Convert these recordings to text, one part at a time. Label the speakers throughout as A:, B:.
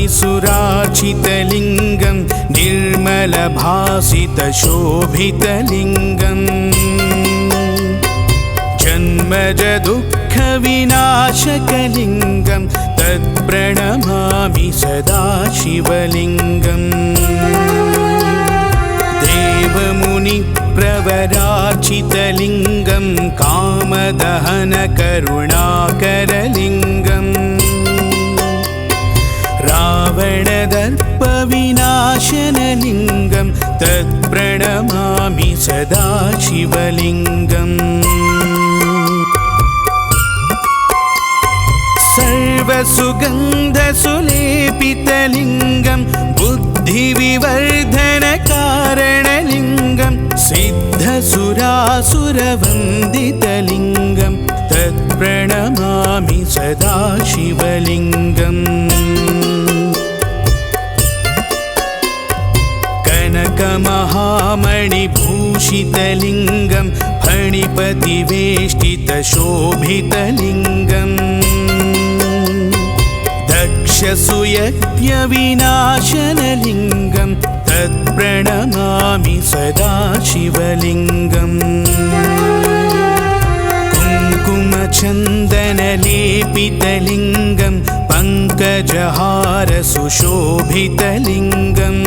A: ब्रह्ममुरारिसुरार्चितलिङ्गं निर्मलभासितशोभितलिङ्गम् जन्मजदुःखविनाशकलिङ्गं तत्प्रणमामि सदा शिवलिङ्गम् देवमुनिप्रवरार्चितलिङ्गं कामदहनकरुणाकरलिङ्गम् रावणदर्पविनाशनलिङ्गं तत्प्रणमामि सदा शिवलिङ्गम् सर्वसुगन्धसुलेपितलिङ्गं बुद्धिविवर्धनकारणलिङ्गं सिद्धसुरासुरवन्दितलिङ्गं तत्प्रणमामि सदा शिवलिङ्गम् कनकमहामणिभूषितलिङ्गं फणिपतिवेष्टितशोभितलिङ्गम् दक्षसुयज्ञविनाशनलिङ्गं तत्प्रणमामि सदा शिवलिङ्गम् कुङ्कुमचन्दनलेपितलिङ्गं पङ्कजहारसुशोभितलिङ्गम्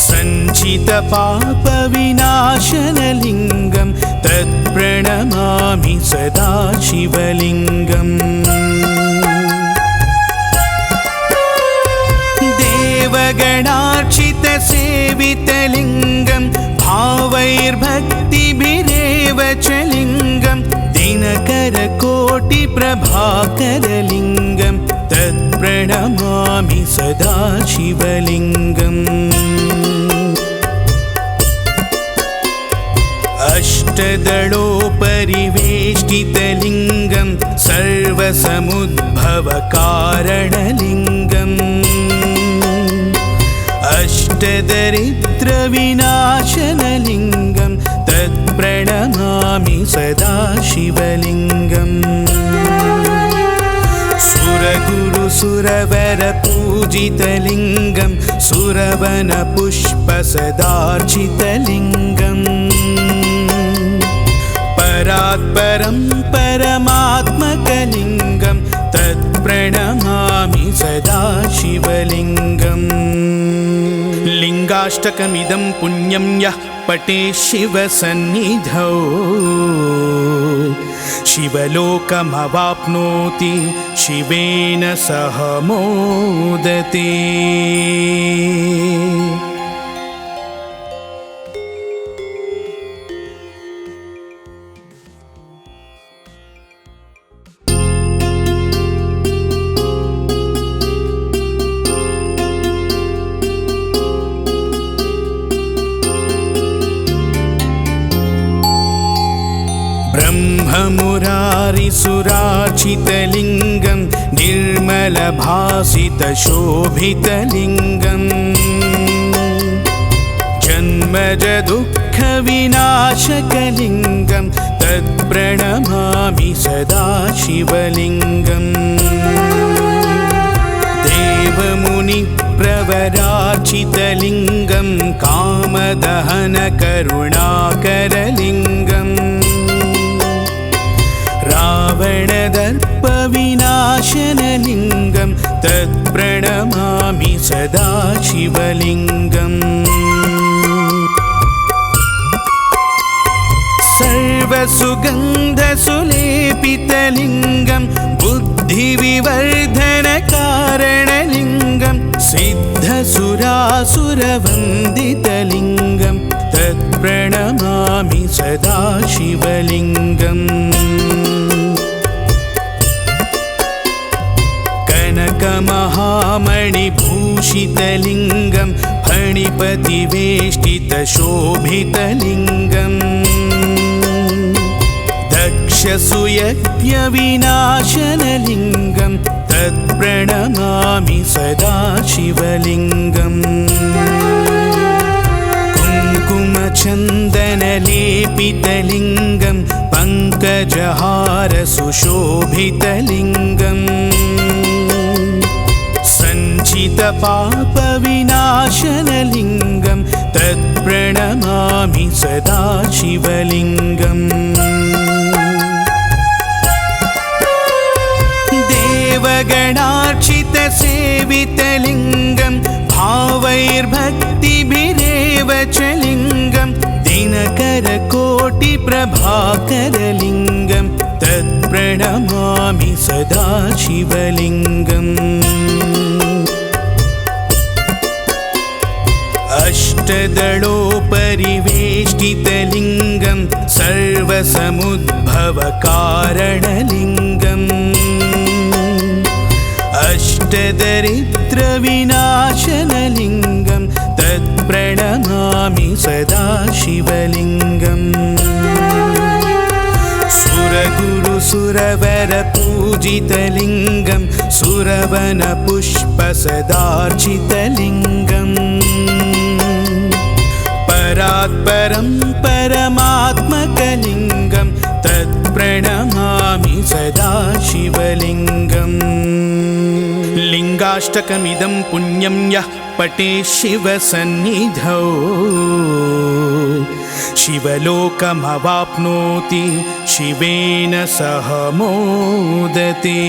A: सञ्चितपापविनाशनलिङ्गं तत्प्रणमामि सदा शिवलिङ्गम् देवगणार्चितसेवितलिङ्गं भावैर्भक्तिभिरेव च लिङ्गं दिनकरकोटिप्रभाकरलिङ्गं तत्प्रणमामि सदा शिवलिङ्गम् अष्टदलोपरिवेष्टितलिङ्गं सर्वसमुद्भवकारणलिङ्गम् अष्टदरिद्रविनाशनलिङ्गं तत्प्रणमामि सदा शिवलिङ्गम् सुरगुरुसुरवरपूजितलिङ्गं सुरवनपुष्पसदार्चितलिङ्गम् परात्परं परमात्मकलिङ्गं तत्प्रणमामि सदा शिवलिङ्गम् लिङ्गाष्टकमिदं पुण्यं यः पठेत् शिवसन्निधौ शिवलोकमवाप्नोति शिवेन सह मोदते। ब्रह्ममुरारिसुरार्चितलिङ्गं निर्मलभासितशोभितलिङ्गम् जन्मजदुःखविनाशकलिङ्गं तत्प्रणमामि सदा शिवलिङ्गम् देवमुनिप्रवरार्चितलिङ्गं कामदहनकरुणाकरलिङ्गम् रावणदर्पविनाशनलिङ्गं तत्प्रणमामि सदा शिवलिङ्गम् सर्वसुगन्धसुलेपितलिङ्गं बुद्धिविवर्धनकारणलिङ्गं सिद्धसुरासुरवन्दितलिङ्गं तत्प्रणमामि सदा शिवलिङ्गम् कनकमहामणिभूषितलिङ्गं फणिपतिवेष्टितशोभितलिङ्गम् दक्षसुयज्ञविनाशनलिङ्गं तत्प्रणमामि सदा शिवलिङ्गम् कुङ्कुमचन्दनलेपितलिङ्गं पङ्कजहारसुशोभितलिङ्गम् सञ्चितपापविनाशनलिङ्गं तत्प्रणमामि सदा शिवलिङ्गम् देवगणार्चितसेवितलिङ्गं भावैर्भक्तिभिरेव च लिङ्गं दिनकरकोटिप्रभाकरलिङ्गं तत्प्रणमामि सदा शिवलिङ्गम् अष्टदलोपरिवेष्टितलिङ्गं सर्वसमुद्भवकारणलिङ्गम् अष्टदरिद्रविनाशनलिङ्गं तत्प्रणमामि सदा शिवलिङ्गम् सुरगुरुसुरवरपूजितलिङ्गं सुरवनपुष्पसदार्चितलिङ्गम् परात्परं परमात्मकलिङ्गं तत्प्रणमामि सदा शिवलिङ्गम् लिङ्गाष्टकमिदं पुण्यं यः पठेत् शिवसन्निधौ शिवलोकमवाप्नोति शिवेन सह मोदते।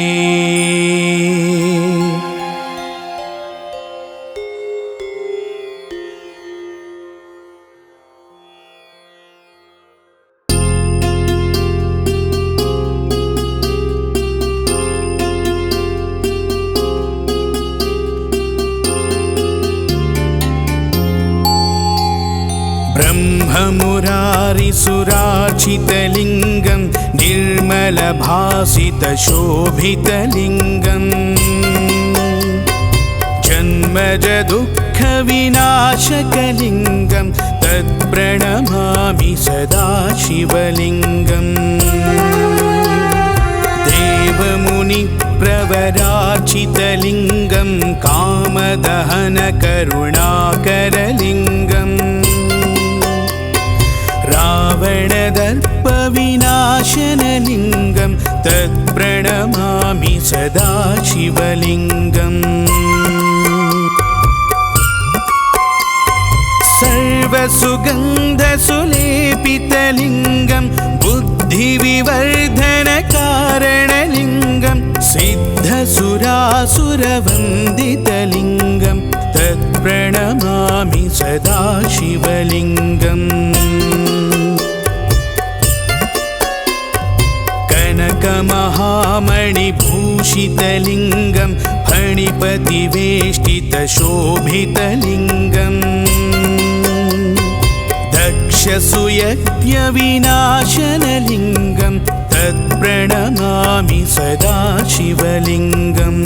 A: ब्रह्ममुरारिसुरार्चितलिङ्गं निर्मलभासितशोभितलिङ्गं जन्मजदुःखविनाशकलिङ्गं तत्प्रणमामि सदा शिवलिङ्गम् देवमुनिप्रवरार्चितलिङ्गं कामदहनकरुणाकरलिङ्गम् रावणदर्पविनाशनलिङ्गं तत्प्रणमामि सदा शिवलिङ्गम् सर्वसुगन्धसुलेपितलिङ्गं बुद्धिविवर्धनकारणलिङ्गं सिद्धसुरासुरवन्दितलिङ्गं तत्प्रणमामि सदा शिवलिङ्गम् कनकमहामणिभूषितलिङ्गं फणिपतिवेष्टितशोभितलिङ्गं दक्षसुयज्ञविनाशनलिङ्गं तत्प्रणमामि सदा शिवलिङ्गम्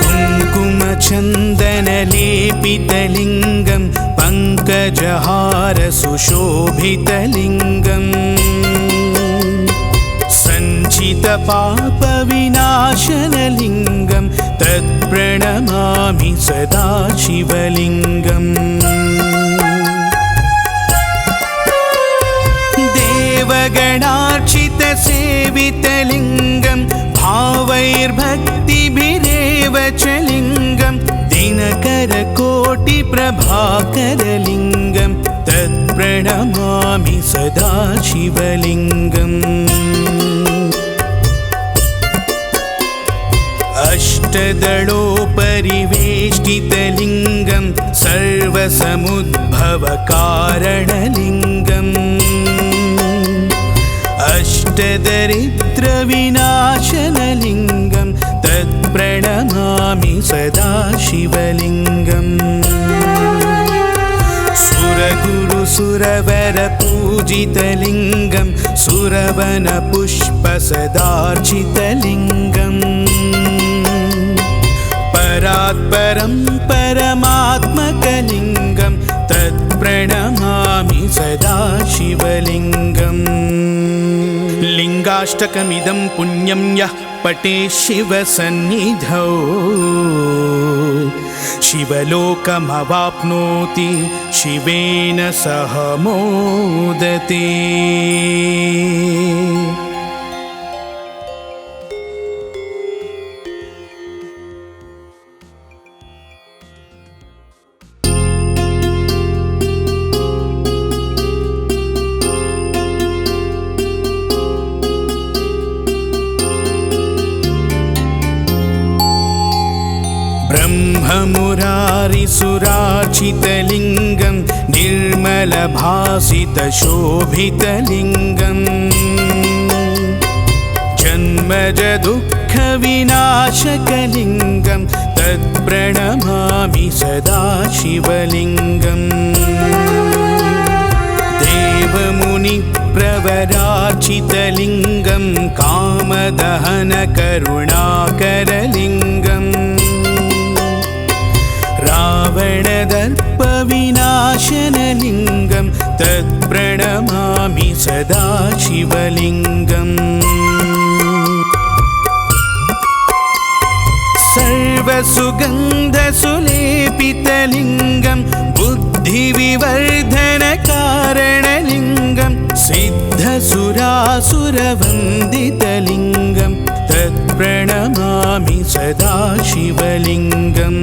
A: कुङ्कुमचन्दनलेपितलिङ्गं पङ्कजहारसुशोभितलिङ्गम् सञ्चितपापविनाशनलिङ्गं तत्प्रणमामि सदा शिवलिङ्गम् देवगणार्चितसेवितलिङ्गं भावैर्भक्तिभिरेव च लिङ्गं दिनकरकोटिप्रभाकरलिङ्गं तत्प्रणमामि सदा शिवलिङ्गम् अष्टदलोपरिवेष्टितलिङ्गं सर्वसमुद्भवकारणलिङ्गम् अष्टदरिद्रविनाशनलिङ्गं तत्प्रणमामि सदा शिवलिङ्गम् सुरगुरुसुरवरपूजितलिङ्गं सुरवनपुष्पसदार्चितलिङ्गम् परात्परं परमात्मकलिङ्गं तत्प्रणमामि सदा शिवलिङ्गम् लिङ्गाष्टकमिदं पुण्यं यः पठेत् शिवसन्निधौ शिवलोकमवाप्नोति शिवेन सह मोदते। ब्रह्ममुरारिसुरार्चितलिङ्गं निर्मलभासितशोभितलिङ्गम् जन्मजदुःखविनाशकलिङ्गं तत्प्रणमामि सदा शिवलिङ्गम् देवमुनिप्रवरार्चितलिङ्गं कामदहनकरुणाकरलिङ्गम् रावणदर्पविनाशनलिङ्गं तत्प्रणमामि सदा शिवलिङ्गम् सर्वसुगन्धसुलेपितलिङ्गं बुद्धिविवर्धनकारणलिङ्गं सिद्धसुरासुरवन्दितलिङ्गं तत्प्रणमामि सदा शिवलिङ्गम्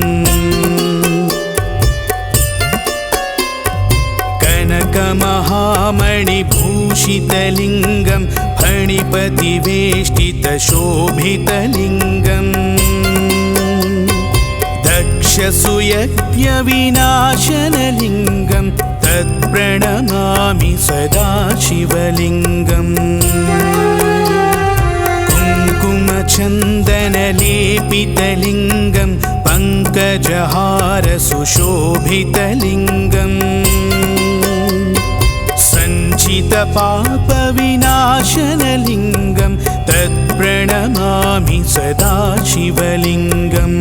A: कनकमहामणिभूषितलिङ्गं फणिपतिवेष्टितशोभितलिङ्गम् दक्षसुयज्ञविनाशनलिङ्गं तत्प्रणमामि सदा शिवलिङ्गम् कुङ्कुमचन्दनलेपितलिङ्गं पङ्कजहारसुशोभितलिङ्गम् सञ्चितपापविनाशनलिङ्गं तत्प्रणमामि सदा शिवलिङ्गम्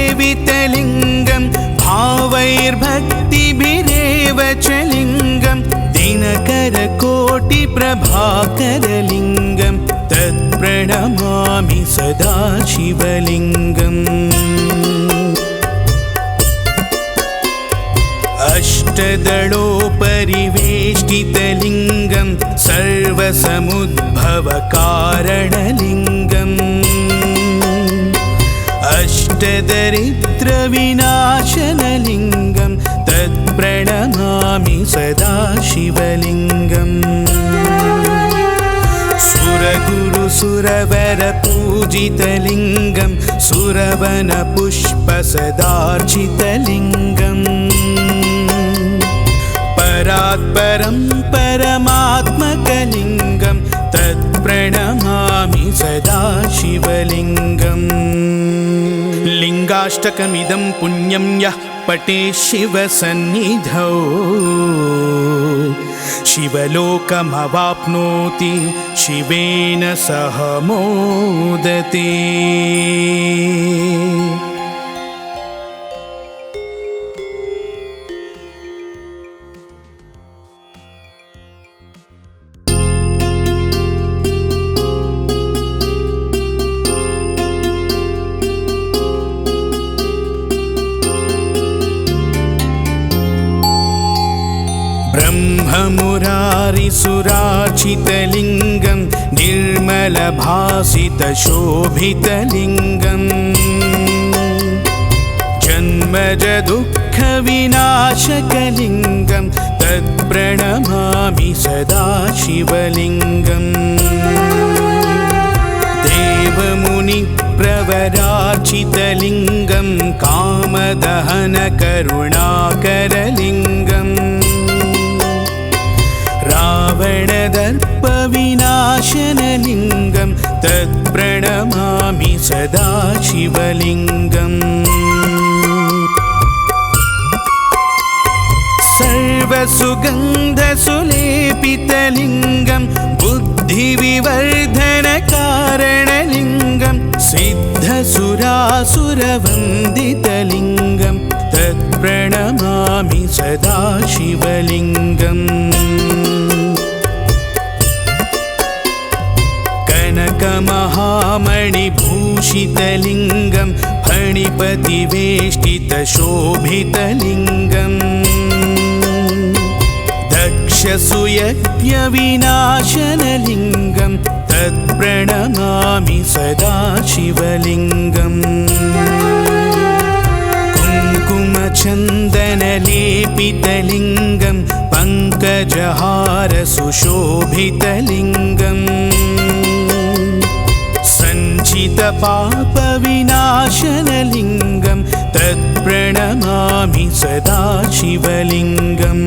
A: देवगणार्चितसेवितलिङ्गं भावैर्भक्तिभिरेव च लिङ्गं दिनकरकोटिप्रभाकरलिङ्गं तत्प्रणमामि सदा शिवलिङ्गम् अष्टदलोपरिवेष्टितलिङ्गं सर्वसमुद्भवकारणलिङ्गम् अष्टदरिद्रविनाशनलिङ्गं तत्प्रणमामि सदा शिवलिङ्गम् सुरगुरुसुरवरपूजितलिङ्गं सुरवनपुष्पसदार्चितलिङ्गम् परात्परं परमात्मकलिङ्गं तत्प्रणमामि सदा शिवलिङ्गम् लिङ्गाष्टकमिदं पुण्यं यः पठेत् शिवसन्निधौ शिवलोकमवाप्नोति शिवेन सह मोदते। ब्रह्ममुरारिसुरार्चितलिङ्गं निर्मलभासितशोभितलिङ्गम् जन्मजदुःखविनाशकलिङ्गं तत्प्रणमामि सदा शिवलिङ्गम् देवमुनिप्रवरार्चितलिङ्गं कामदहनकरुणाकरलिङ्गम् रावणदर्पविनाशनलिङ्गं तत्प्रणमामि सदा शिवलिङ्गम् सर्वसुगन्धसुलेपितलिङ्गं बुद्धिविवर्धनकारणलिङ्गं सिद्धसुरासुरवन्दितलिङ्गं तत्प्रणमामि सदा शिवलिङ्गम् कनकमहामणिभूषितलिङ्गं फणिपतिवेष्टितशोभितलिङ्गम् दक्षसुयज्ञविनाशनलिङ्गं तत्प्रणमामि सदा शिवलिङ्गम् कुङ्कुमचन्दनलेपितलिङ्गं पङ्कजहारसुशोभितलिङ्गम् सञ्चितपापविनाशनलिङ्गं तत्प्रणमामि सदा शिवलिङ्गम्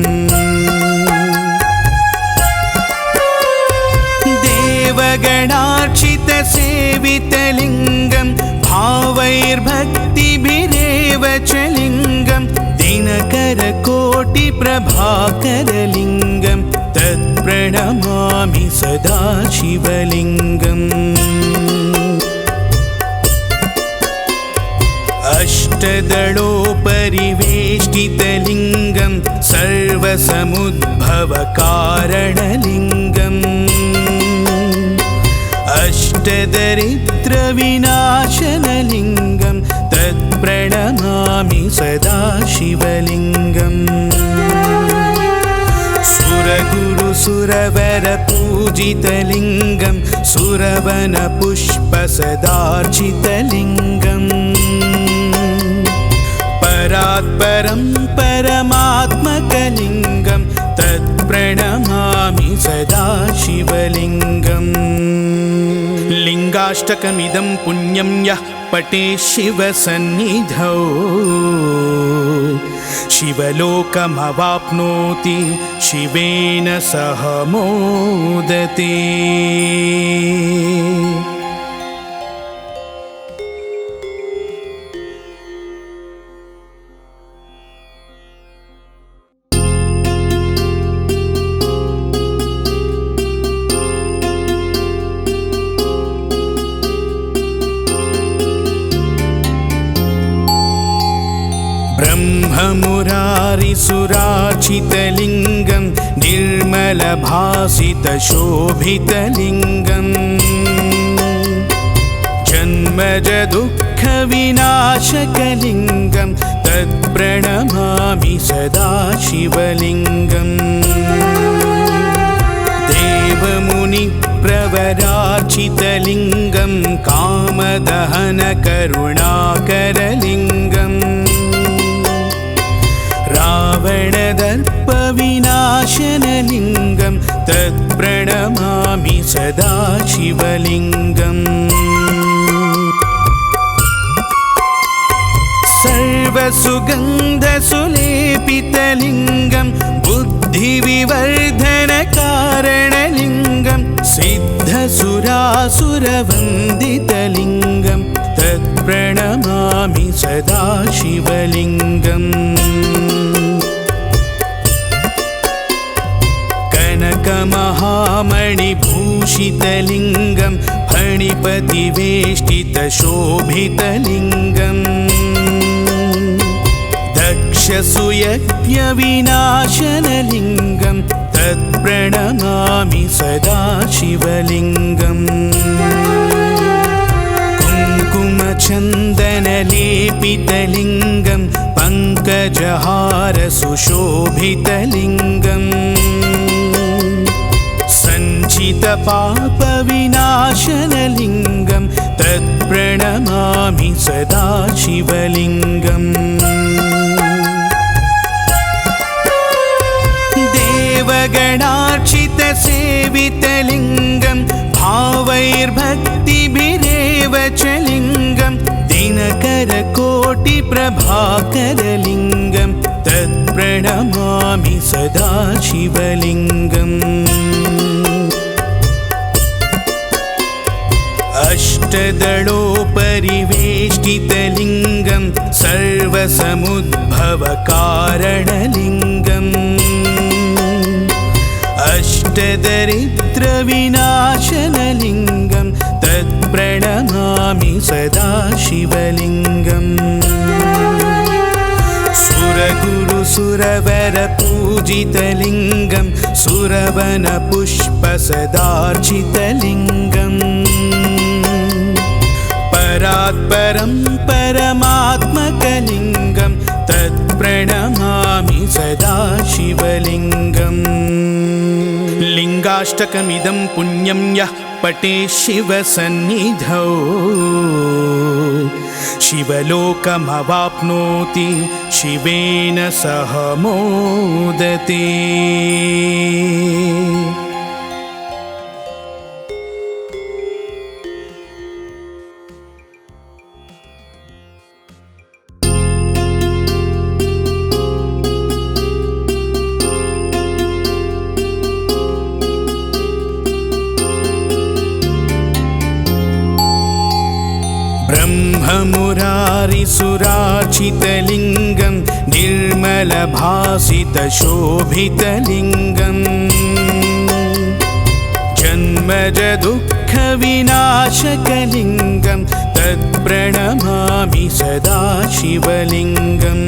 A: देवगणार्चितसेवितलिङ्गं भावैर्भक्तिभिरेव च लिङ्गं दिनकरकोटिप्रभाकरलिङ्गं तत्प्रणमामि सदा शिवलिङ्गम् अष्टदलोपरिवेष्टितलिङ्गं सर्वसमुद्भवकारणलिङ्गम् अष्टदरिद्रविनाशनलिङ्गं तत्प्रणमामि सदा शिवलिङ्गम् सुरगुरुसुरवरपूजितलिङ्गं सुरवनपुष्पसदार्चितलिङ्गम् परात्परं परमात्मकलिङ्गं तत्प्रणमामि सदा शिवलिङ्गम् लिङ्गाष्टकमिदं पुण्यं यः पठेत् शिवसन्निधौ शिवलोकमवाप्नोति शिवेन सह मोदते। ब्रह्ममुरारिसुरार्चितलिङ्गं निर्मलभासितशोभितलिङ्गम् जन्मजदुःखविनाशकलिङ्गं तत्प्रणमामि सदा शिवलिङ्गम् देवमुनिप्रवरार्चितलिङ्गं कामदहनकरुणाकरलिङ्गम् रावणदर्पविनाशनलिङ्गं तत्प्रणमामि सदा शिवलिङ्गम् सर्वसुगन्धसुलेपितलिङ्गं बुद्धिविवर्धनकारणलिङ्गं सिद्धसुरासुरवन्दितलिङ्गं तत्प्रणमामि सदा शिवलिङ्गम् कनकमहामणिभूषितलिङ्गं फणिपतिवेष्टितशोभितलिङ्गम् दक्षसुयज्ञविनाशनलिङ्गं तत्प्रणमामि सदा शिवलिङ्गम् कुङ्कुमचन्दनलेपितलिङ्गं पङ्कजहारसुशोभितलिङ्गम् सञ्चितपापविनाशनलिङ्गं तत्प्रणमामि सदा शिवलिङ्गम् देवगणार्चितसेवितलिङ्गं भावैर्भक्तिभिरेव च लिङ्गं दिनकरकोटिप्रभाकरलिङ्गं तत्प्रणमामि सदा शिवलिङ्गम् अष्टदलोपरिवेष्टितलिङ्गं सर्वसमुद्भवकारणलिङ्गम् अष्टदरिद्रविनाशनलिङ्गं तत्प्रणमामि सदा शिवलिङ्गम् सुरगुरुसुरवरपूजितलिङ्गं सुरवनपुष्पसदार्चितलिङ्गम् परात्परं परमात्मकलिङ्गं तत्प्रणमामि सदा शिवलिङ्गम् लिङ्गाष्टकमिदं पुण्यं यः पठेत् शिवसन्निधौ शिवलोकमवाप्नोति शिवेन सह मोदते। ब्रह्ममुरारिसुरार्चितलिङ्गं निर्मलभासितशोभितलिङ्गम् जन्मजदुःखविनाशकलिङ्गं तत्प्रणमामि सदा शिवलिङ्गम्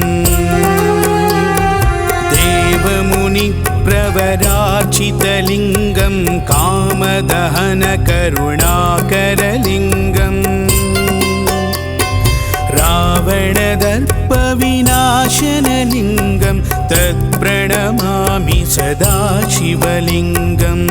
A: देवमुनिप्रवरार्चितलिङ्गं कामदहनकरुणाकरलिङ्गम् रावणदर्पविनाशनलिङ्गं तत्प्रणमामि सदा शिवलिङ्गम्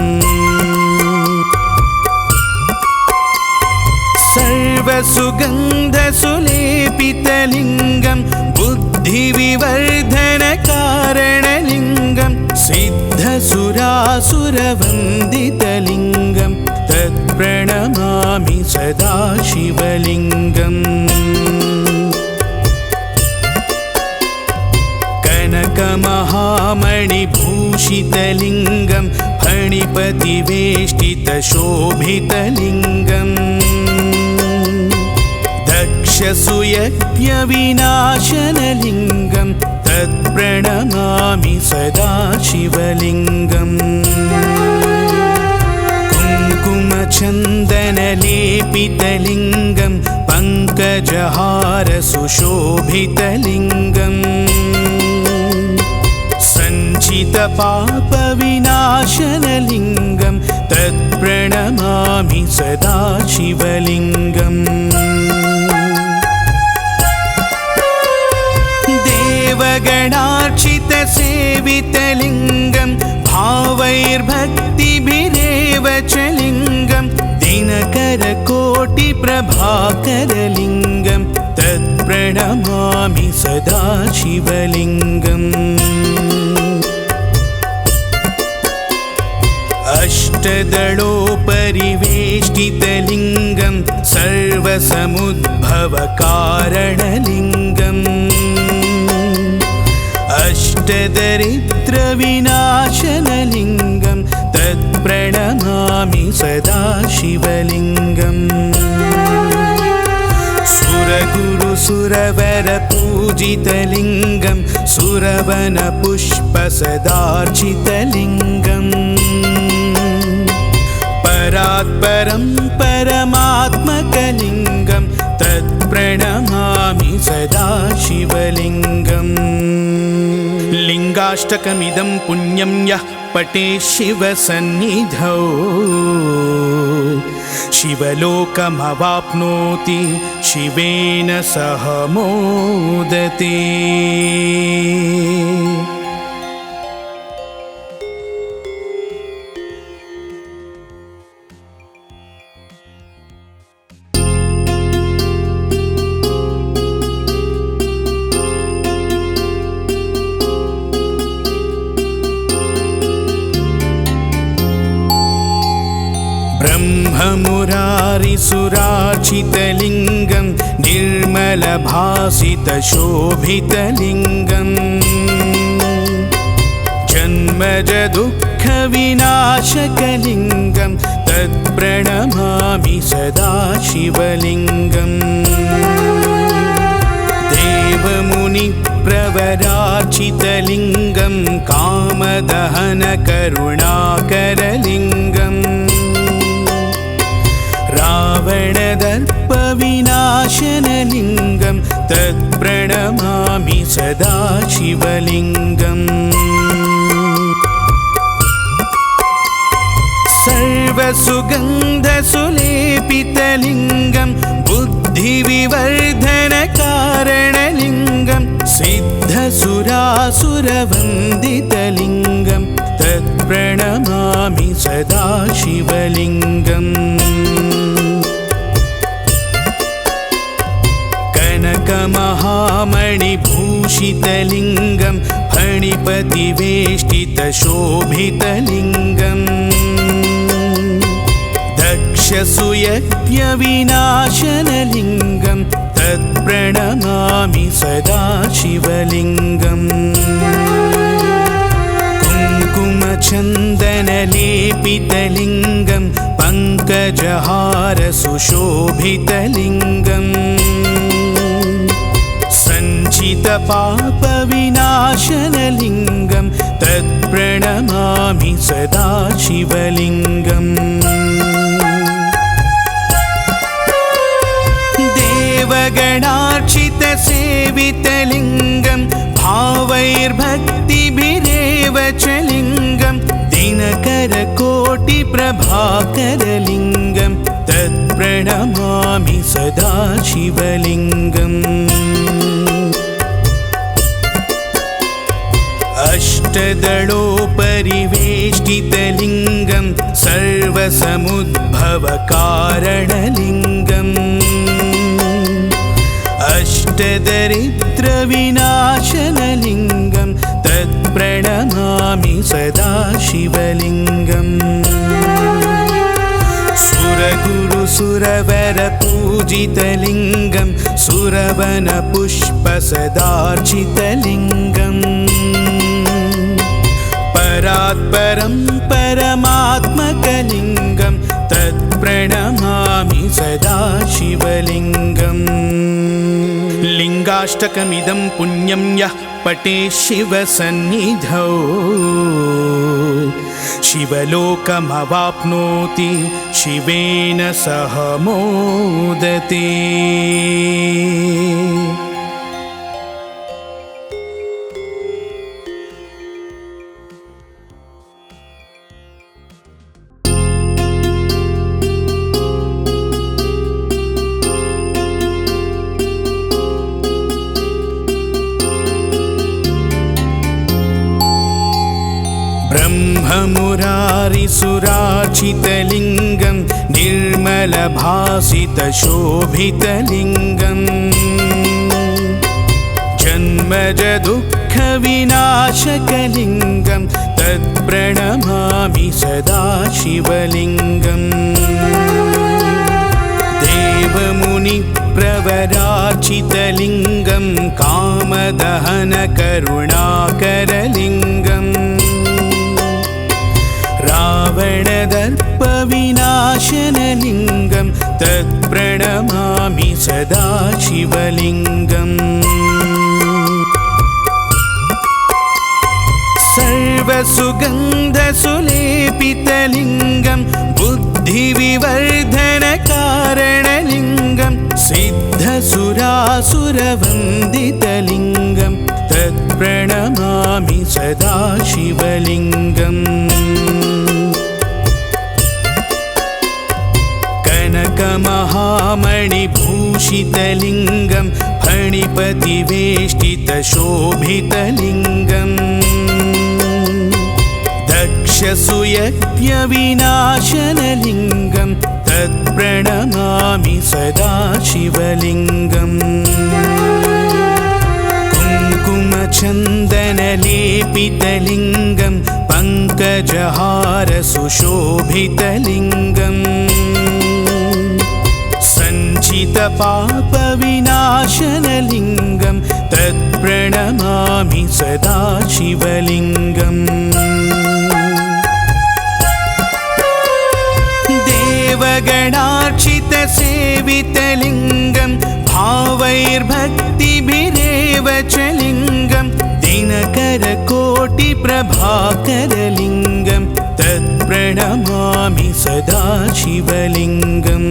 A: सर्वसुगन्धसुलेपितलिङ्गं बुद्धिविवर्धनकारणलिङ्गं सिद्धसुरासुरवन्दितलिङ्गं तत्प्रणमामि सदा शिवलिङ्गम् कनकमहामणिभूषितलिङ्गं फणिपतिवेष्टितशोभितलिङ्गम् दक्षसूयज्ञविनाशनलिङ्गं तत्प्रणमामि सदा शिवलिङ्गम् कुङ्कुमचन्दनलेपितलिङ्गं पङ्कजहारसुशोभितलिङ्गम् सञ्चितपापविनाशनलिङ्गं तत्प्रणमामि सदा शिवलिङ्गम् देवगणार्चितसेवितलिङ्गं भावैर्भक्तिभिरेव च लिङ्गं दिनकरकोटिप्रभाकरलिङ्गं तत्प्रणमामि सदा शिवलिङ्गम् अष्टदलोपरिवेष्टितलिङ्गं सर्वसमुद्भवकारणलिङ्गम् अष्टदरिद्रविनाशनलिङ्गं तत्प्रणमामि सदा शिवलिङ्गम् सुरगुरुसुरवरपूजितलिङ्गं सुरवनपुष्पसदार्चितलिङ्गम् परात्परं परमात्मकलिङ्गं तत्प्रणमामि सदा शिवलिङ्गम् लिङ्गाष्टकमिदं पुण्यं यः पठेत् शिवसन्निधौ शिवलोकमवाप्नोति शिवेन सह मोदते। ब्रह्ममुरारिसुरार्चितलिङ्गं निर्मलभासितशोभितलिङ्गम् जन्मजदुःखविनाशकलिङ्गं तत्प्रणमामि सदा शिवलिङ्गम् देवमुनिप्रवरार्चितलिङ्गं कामदहनकरुणाकरलिङ्गम् रावणदर्पविनाशनलिङ्गं तत्प्रणमामि सदा शिवलिङ्गम् सर्वसुगन्धसुलेपितलिङ्गं बुद्धिविवर्धनकारणलिङ्गं सिद्धसुरासुरवन्दितलिङ्गं तत्प्रणमामि सदा शिवलिङ्गम् कनकमहामणिभूषितलिङ्गं फणिपतिवेष्टितशोभितलिङ्गम् दक्षसूयज्ञविनाशनलिङ्गं तत्प्रणमामि सदा शिवलिङ्गम् कुङ्कुमचन्दनलेपितलिङ्गं पङ्कजहारसुशोभितलिङ्गम् सञ्चितपापविनाशनलिङ्गं तत्प्रणमामि सदा शिवलिङ्गम् देवगणार्चितसेवितलिङ्गं भावैर्भक्तिभिरेव च लिङ्गं दिनकरकोटिप्रभाकरलिङ्गं तत्प्रणमामि सदा शिवलिङ्गम् अष्टदलोपरिवेष्टितलिङ्गं सर्वसमुद्भवकारणलिङ्गम् अष्टदरिद्रविनाशनलिङ्गं तत्प्रणमामि सदा शिवलिङ्गम् सुरगुरुसुरवरपूजितलिङ्गं सुरवनपुष्पसदार्चितलिङ्गम् परात्परं परमात्मकलिङ्गं तत्प्रणमामि सदा शिवलिङ्गम् लिङ्गाष्टकमिदं पुण्यं यः पठेत् शिवसन्निधौ शिवलोकमवाप्नोति शिवेन सह मोदते। ब्रह्ममुरारिसुरार्चितलिङ्गं निर्मलभासितशोभितलिङ्गम् जन्मजदुःखविनाशकलिङ्गं तत्प्रणमामि सदा शिवलिङ्गम् देवमुनिप्रवरार्चितलिङ्गं कामदहनकरुणाकरलिङ्गम् रावणदर्पविनाशनलिङ्गं तत्प्रणमामि सदा शिवलिङ्गम् सर्वसुगन्धसुलेपितलिङ्गं बुद्धिविवर्धनकारणलिङ्गं सिद्धसुरासुरवन्दितलिङ्गं तत्प्रणमामि सदा शिवलिङ्गम् कनकमहामणिभूषितलिङ्गं फणिपतिवेष्टितशोभितलिङ्गम् दक्षसुयज्ञविनाशनलिङ्गं तत्प्रणमामि सदा शिवलिङ्गम् कुङ्कुमचन्दनलेपितलिङ्गं पङ्कजहारसुशोभितलिङ्गम् सञ्चितपापविनाशनलिङ्गं तत्प्रणमामि सदा शिवलिङ्गम् देवगणार्चितसेवितलिङ्गं भावैर्भक्तिभिरेव च लिङ्गं दिनकरकोटिप्रभाकरलिङ्गं तत्प्रणमामि सदा शिवलिङ्गम्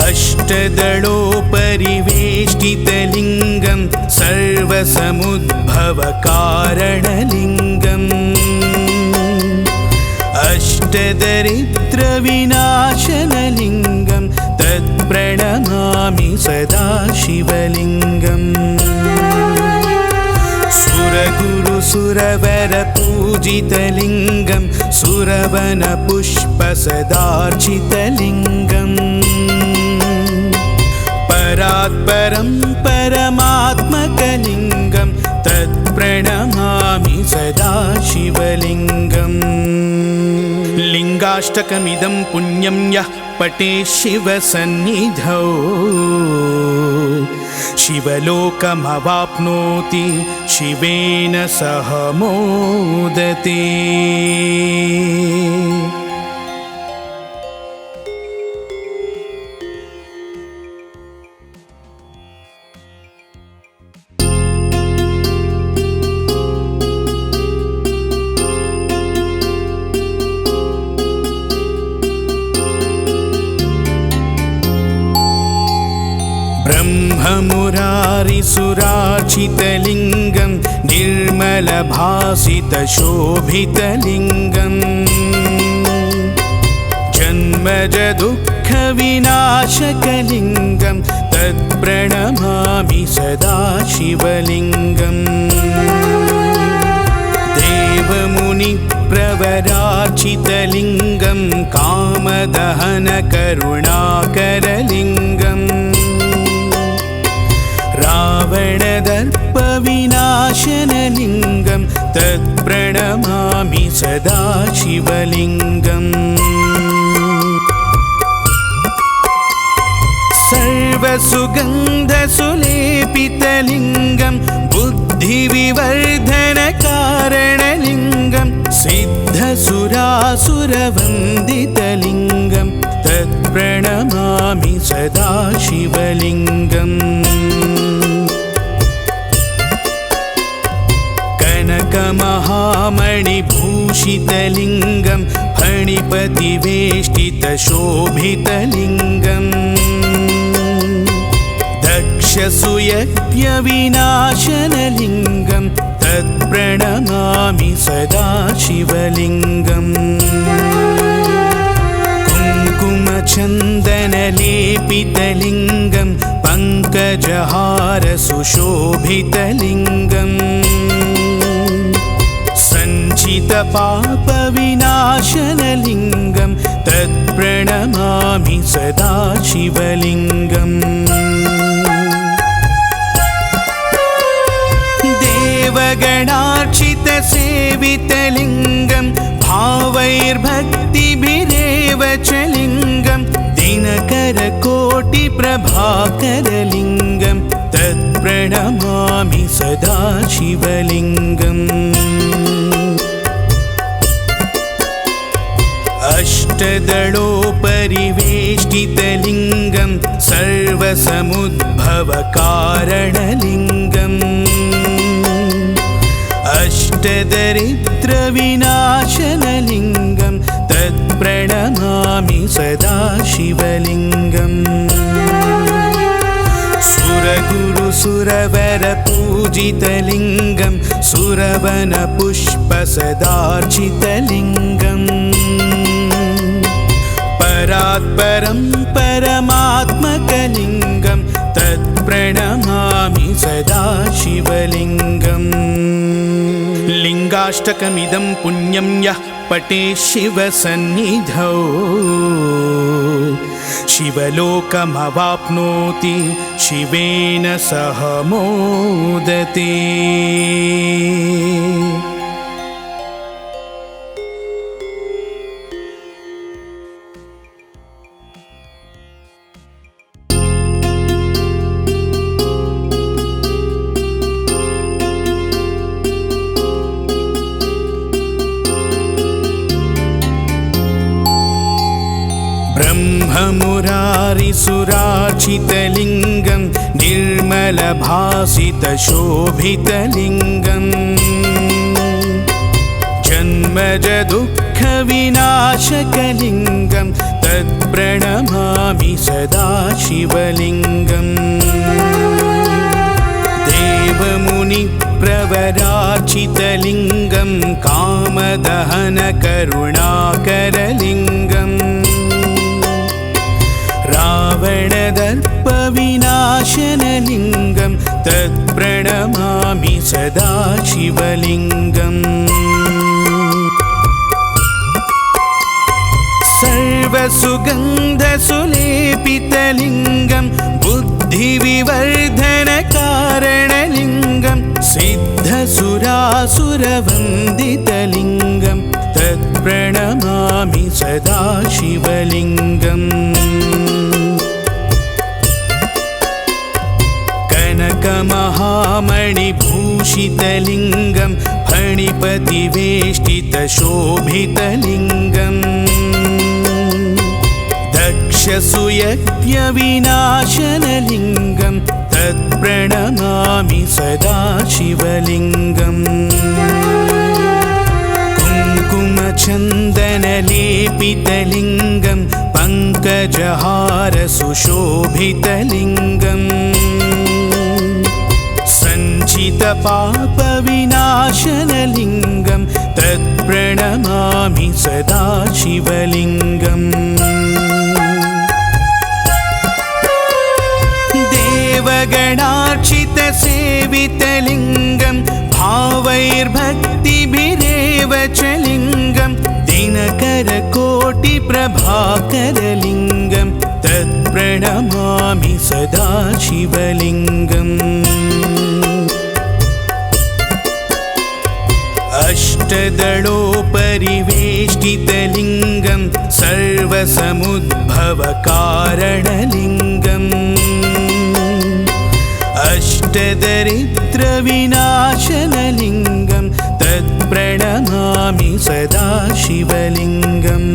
A: अष्टदलोपरिवेष्टितलिङ्गं सर्वसमुद्भवकारणलिङ्गम् अष्टदरिद्रविनाशनलिङ्गं तत्प्रणमामि सदा शिवलिङ्गम् सुरगुरुसुरवरपूजितलिङ्गं सुरवनपुष्पसदार्चितलिङ्गम् परात्परं परमात्मकलिङ्गं तत्प्रणमामि सदा शिवलिङ्गम् लिङ्गाष्टकमिदं पुण्यं यः पठेत् शिवसन्निधौ शिवलोकमवाप्नोति शिवेन सह मोदते। ब्रह्ममुरारिसुरार्चितलिङ्गं निर्मलभासितशोभितलिङ्गम् जन्मजदुःखविनाशकलिङ्गं तत्प्रणमामि सदा शिवलिङ्गम् देवमुनिप्रवरार्चितलिङ्गं कामदहनकरुणाकरलिङ्गम् रावणदर्पविनाशनलिङ्गं तत्प्रणमामि सदा शिवलिङ्गम् सर्वसुगन्धसुलेपितलिङ्गं बुद्धिविवर्धनकारणलिङ्गं सिद्धसुरासुरवन्दितलिङ्गं तत्प्रणमामि सदा शिवलिङ्गम् कनकमहामणिभूषितलिङ्गं फणिपतिवेष्टितशोभितलिङ्गम् दक्षसुयज्ञविनाशनलिङ्गं तत्प्रणमामि सदा शिवलिङ्गम् कुङ्कुमचन्दनलेपितलिङ्गं पङ्कजहारसुशोभितलिङ्गम् सञ्चितपापविनाशनलिङ्गं तत्प्रणमामि सदा शिवलिङ्गम् देवगणार्चितसेवितलिङ्गं भावैर्भक्तिभिरेव च लिङ्गं दिनकरकोटिप्रभाकरलिङ्गं तत्प्रणमामि सदा शिवलिङ्गम् अष्टदलोपरिवेष्टितलिङ्गं सर्वसमुद्भवकारणलिङ्गम् अष्टदरिद्रविनाशनलिङ्गं तत्प्रणमामि सदा शिवलिङ्गम् सुरगुरुसुरवरपूजितलिङ्गं सुरवनपुष्पसदार्चितलिङ्गम् परात्परं परमात्मकलिङ्गं तत्प्रणमामि सदा शिवलिङ्गम् लिङ्गाष्टकमिदं पुण्यं यः पठेत् शिवसन्निधौ शिवलोकमवाप्नोति शिवेन सह मोदते। ब्रह्ममुरारिसुरार्चितलिङ्गं निर्मलभासितशोभितलिङ्गम् जन्मजदुःखविनाशकलिङ्गं तत्प्रणमामि सदा शिवलिङ्गम् देवमुनिप्रवरार्चितलिङ्गं कामदहनकरुणाकरलिङ्गम् रावणदर्पविनाशनलिङ्गं तत्प्रणमामि सदा शिवलिङ्गम् सर्वसुगन्धसुलेपितलिङ्गं बुद्धिविवर्धनकारणलिङ्गं सिद्धसुरासुरवन्दितलिङ्गं तत्प्रणमामि सदा शिवलिङ्गम् कनकमहामणिभूषितलिङ्गं फणिपतिवेष्टितशोभितलिङ्गम् दक्षसुयज्ञविनाशनलिङ्गं तत्प्रणमामि सदा शिवलिङ्गम् कुङ्कुमचन्दनलेपितलिङ्गं पङ्कजहार सुशोभितलिङ्गम् सञ्चितपापविनाशनलिङ्गं तत्प्रणमामि सदा शिवलिङ्गम् देवगणार्चितसेवितलिङ्गं भावैर्भक्तिभिरेव च लिङ्गं दिनकरकोटिप्रभाकरलिङ्गं तत्प्रणमामि सदा शिवलिङ्गम् अष्टदलोपरिवेष्टितलिङ्गं सर्वसमुद्भवकारणलिङ्गम् अष्टदरिद्रविनाशनलिङ्गं तत्प्रणमामि सदा शिवलिङ्गम्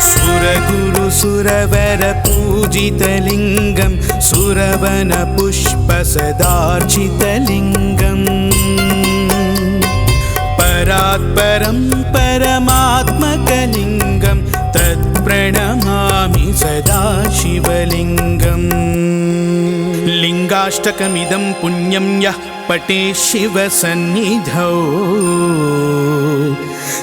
A: सुरगुरुसुरवरपूजितलिङ्गं सुरवनपुष्पसदार्चितलिङ्गम् परात्परं परमात्मकलिङ्गं तत्प्रणमामि सदा शिवलिङ्गम् लिङ्गाष्टकमिदं पुण्यं यः पठेत् शिवसन्निधौ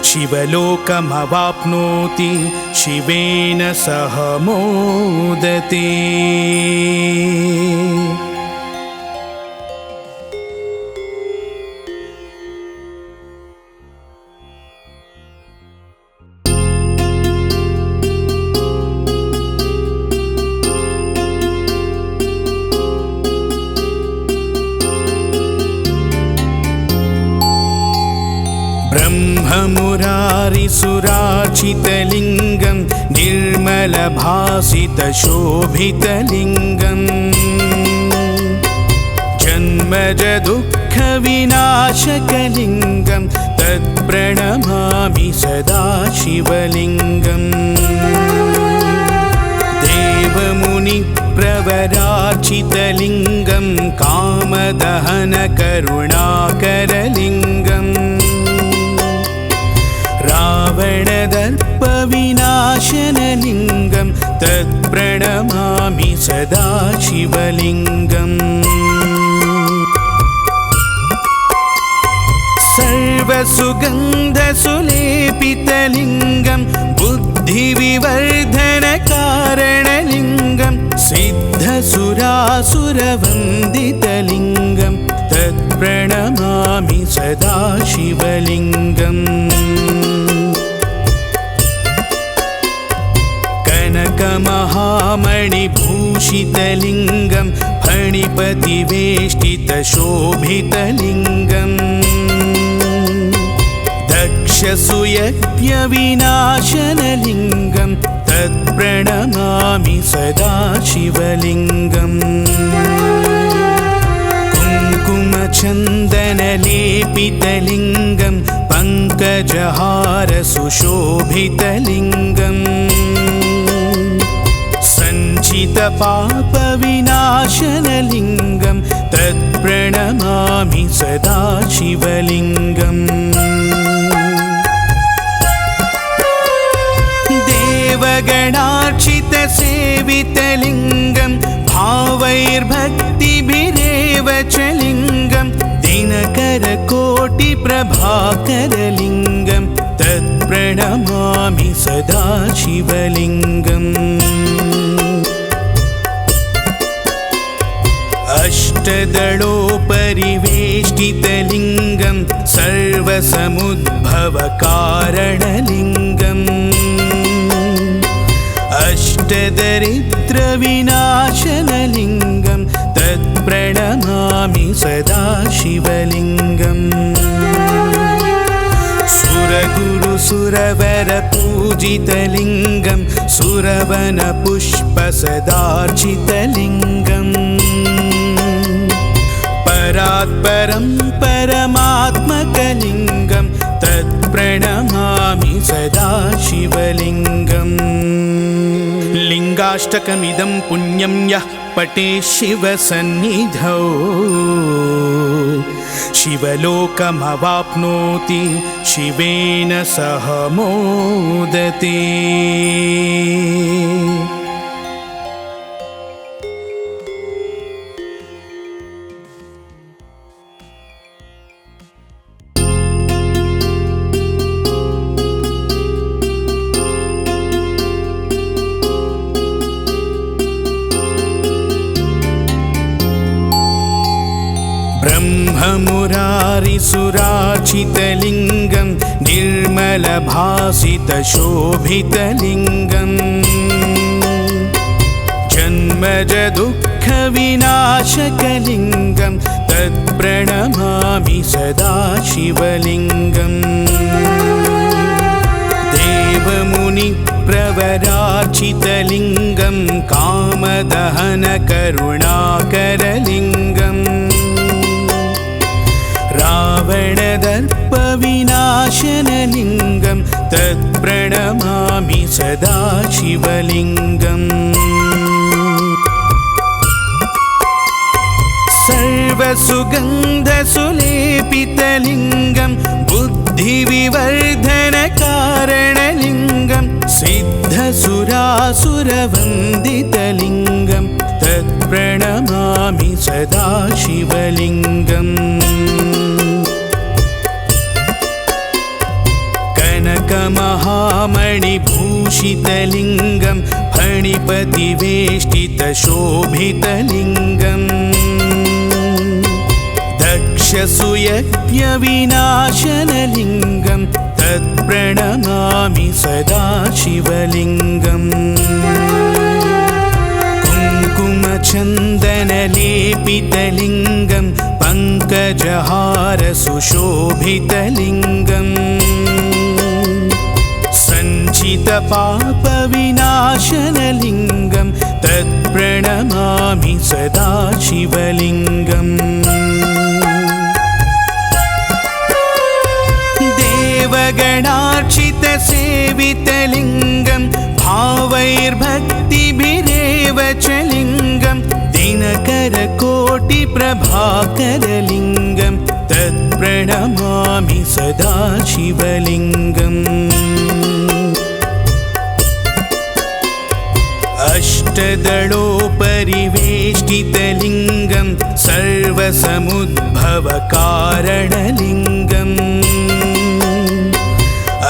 A: शिवलोकमवाप्नोति शिवेन सह मोदते। ब्रह्ममुरारिसुरार्चितलिङ्गं निर्मलभासितशोभितलिङ्गम् जन्मजदुःखविनाशकलिङ्गं तत्प्रणमामि सदा शिवलिङ्गम् देवमुनिप्रवरार्चितलिङ्गं कामदहनकरुणाकरलिङ्गम् रावणदर्पविनाशनलिङ्गं तत्प्रणमामि सदा शिवलिङ्गम् सर्वसुगन्धसुलेपितलिङ्गं बुद्धिविवर्धनकारणलिङ्गं सिद्धसुरासुरवन्दितलिङ्गं तत्प्रणमामि सदा शिवलिङ्गम् कनकमहामणिभूषितलिङ्गं फणिपतिवेष्टितशोभितलिङ्गम् दक्षसुयज्ञविनाशनलिङ्गं तत्प्रणमामि सदा शिवलिङ्गम् कुङ्कुमचन्दनलेपितलिङ्गं पङ्कजहार सुशोभितलिङ्गम् सञ्चितपापविनाशनलिङ्गं तत्प्रणमामि सदा शिवलिङ्गम् देवगणार्चितसेवितलिङ्गं भावैर्भक्तिभिरेव च लिङ्गं दिनकरकोटिप्रभाकरलिङ्गं तत्प्रणमामि सदा शिवलिङ्गम् अष्टदलोपरिवेष्टितलिङ्गं सर्वसमुद्भवकारणलिङ्गम् अष्टदरिद्रविनाशनलिङ्गं तत्प्रणमामि सदा शिवलिङ्गम् सुरगुरुसुरवरपूजितलिङ्गं सुरवनपुष्पसदार्चितलिङ्गम् परात्परं परमात्मकलिङ्गं तत्प्रणमामि सदा शिवलिङ्गम् लिङ्गाष्टकमिदं पुण्यं यः पठेत् शिवसन्निधौ शिवलोकमवाप्नोति शिवेन सह मोदते। ब्रह्ममुरारिसुरार्चितलिङ्गं निर्मलभासितशोभितलिङ्गम् जन्मजदुःखविनाशकलिङ्गं तत्प्रणमामि सदा शिवलिङ्गम्। देवमुनिप्रवरार्चितलिङ्गं कामदहनकरुणाकरलिङ्गम् रावणदर्पविनाशनलिङ्गं तत्प्रणमामि सदा शिवलिङ्गम्। सर्वसुगन्धसुलेपितलिङ्गं बुद्धिविवर्धनकारणलिङ्गं सिद्धसुरासुरवन्दितलिङ्गं तत्प्रणमामि सदा शिवलिङ्गम्। कनकमहामणिभूषितलिङ्गं फणिपतिवेष्टितशोभितलिङ्गम् दक्षसुयज्ञविनाशनलिङ्गं तत्प्रणमामि सदा शिवलिङ्गम्। कुङ्कुमचन्दनलेपितलिङ्गं पङ्कजहारसुशोभितलिङ्गम् सञ्चितपापविनाशनलिङ्गं तत्प्रणमामि सदा शिवलिङ्गम्। देवगणार्चितसेवितलिङ्गं भावैर्भक्तिभिरेव च लिङ्गं दिनकरकोटिप्रभाकरलिङ्गं तत्प्रणमामि सदा शिवलिङ्गम्। अष्टदलोपरिवेष्टितलिङ्गं सर्वसमुद्भवकारणलिङ्गम्